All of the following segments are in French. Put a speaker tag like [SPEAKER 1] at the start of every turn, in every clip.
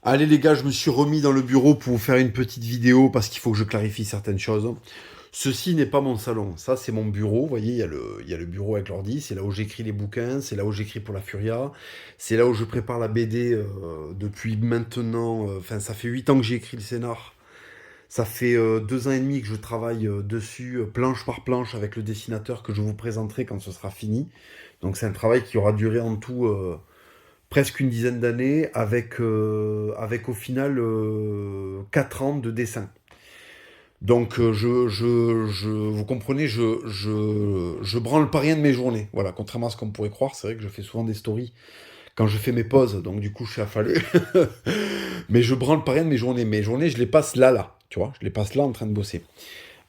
[SPEAKER 1] Allez les gars, je me suis remis dans le bureau pour vous faire une petite vidéo parce qu'il faut que je clarifie certaines choses. Ceci n'est pas mon salon, ça c'est mon bureau. Vous voyez, il y a le bureau avec l'ordi, c'est là où j'écris les bouquins, c'est là où j'écris pour la Furia, c'est là où je prépare la BD depuis maintenant. Enfin, ça fait 8 ans que j'ai écrit le scénar. Ça fait 2 ans et demi que je travaille dessus, planche par planche, avec le dessinateur que je vous présenterai quand ce sera fini. Donc c'est un travail qui aura duré en tout presque une dizaine d'années, avec au final 4 ans de dessin. Donc vous comprenez, je branle pas rien de mes journées. Voilà, contrairement à ce qu'on pourrait croire, c'est vrai que je fais souvent des stories quand je fais mes pauses, donc du coup je suis affalé. Mais je branle pas rien de mes journées. Mes journées, je les passe là, tu vois, je les passe là en train de bosser.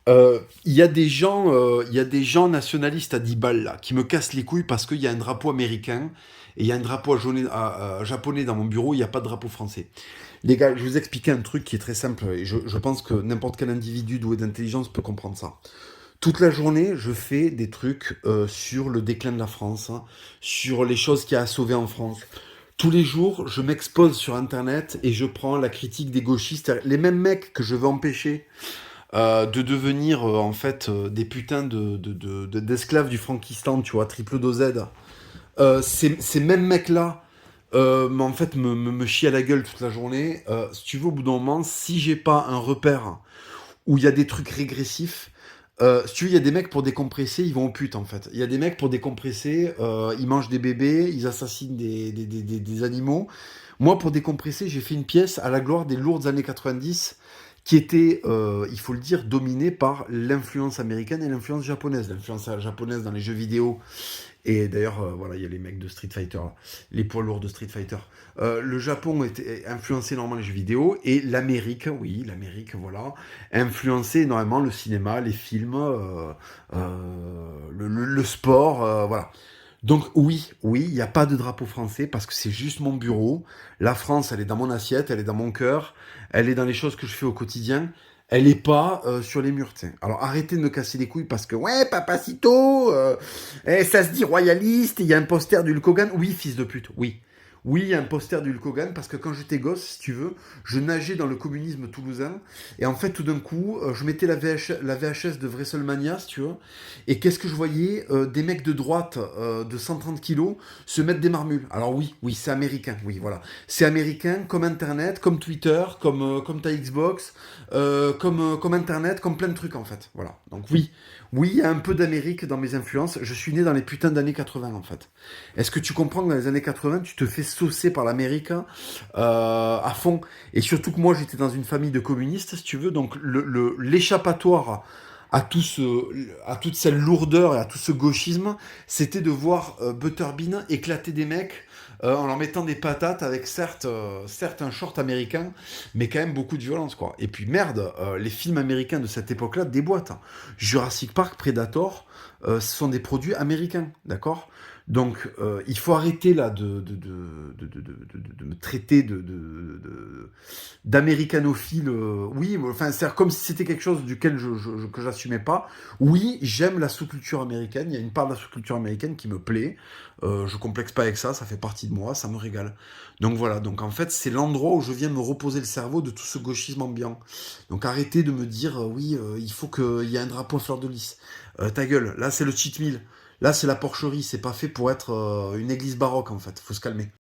[SPEAKER 1] Il y a des gens nationalistes à 10 balles là, qui me cassent les couilles parce qu'il y a un drapeau américain et il y a un drapeau japonais dans mon bureau, il n'y a pas de drapeau français. Les gars, je vais vous expliquer un truc qui est très simple et je pense que n'importe quel individu doué d'intelligence peut comprendre ça. Toute la journée, je fais des trucs sur le déclin de la France, hein, sur les choses qu'il y a à sauver en France. Tous les jours, je m'expose sur Internet et je prends la critique des gauchistes, les mêmes mecs que je veux empêcher de devenir en fait des putains d'esclaves du Frankistan, tu vois, triple dosed. Ces mêmes mecs-là, en fait, me chient à la gueule toute la journée. Si tu veux, au bout d'un moment, si j'ai pas un repère où il y a des trucs régressifs, si tu veux, il y a des mecs pour décompresser, ils vont aux putes en fait. Il y a des mecs pour décompresser, ils mangent des bébés, ils assassinent des animaux. Moi, pour décompresser, j'ai fait une pièce à la gloire des lourdes années 90 qui était, il faut le dire, dominée par l'influence américaine et l'influence japonaise. L'influence japonaise dans les jeux vidéo, et d'ailleurs, voilà, il y a les mecs de Street Fighter, là, les poids lourds de Street Fighter. Le Japon était influencé énormément les jeux vidéo, et l'Amérique, oui, l'Amérique, voilà, influencé énormément le cinéma, les films, le sport, voilà. Donc oui, oui, il n'y a pas de drapeau français parce que c'est juste mon bureau. La France, elle est dans mon assiette, elle est dans mon cœur, elle est dans les choses que je fais au quotidien. Elle n'est pas sur les murs, tiens. Alors arrêtez de me casser les couilles parce que ouais, Papacito, ça se dit royaliste, il y a un poster du Hulk Hogan. Oui, fils de pute, oui. Oui, il y a un poster du Hulk Hogan parce que quand j'étais gosse, si tu veux, je nageais dans le communisme toulousain et en fait tout d'un coup, je mettais la VHS de WrestleMania, si tu veux, et qu'est-ce que je voyais des mecs de droite de 130 kilos se mettre des marmules. Alors oui, oui, c'est américain, oui, voilà. C'est américain comme Internet, comme Twitter, comme ta Xbox, comme Internet, comme plein de trucs en fait. Voilà. Donc oui, oui, il y a un peu d'Amérique dans mes influences. Je suis né dans les putains d'années 80 en fait. Est-ce que tu comprends que dans les années 80, tu te fais saucer par l'Amérique à fond? Et surtout que moi, j'étais dans une famille de communistes, si tu veux, donc l'échappatoire à toute cette lourdeur et à tout ce gauchisme, c'était de voir Butterbean éclater des mecs en leur mettant des patates avec certes un short américain, mais quand même beaucoup de violence, quoi. Et puis merde, les films américains de cette époque-là déboîtent. Jurassic Park, Predator, ce sont des produits américains, d'accord? Donc, il faut arrêter là de me traiter d'américanophile. Oui, enfin, c'est comme si c'était quelque chose duquel que j'assumais pas. Oui, j'aime la sous-culture américaine. Il y a une part de la sous-culture américaine qui me plaît. Je complexe pas avec ça. Ça fait partie de moi. Ça me régale. Donc voilà. Donc en fait, c'est l'endroit où je viens me reposer le cerveau de tout ce gauchisme ambiant. Donc arrêtez de me dire oui, il faut qu'il y ait un drapeau à fleur de lys. Ta gueule. Là, c'est le cheat meal. Là, c'est la porcherie. C'est pas fait pour être une église baroque en fait. Faut se calmer.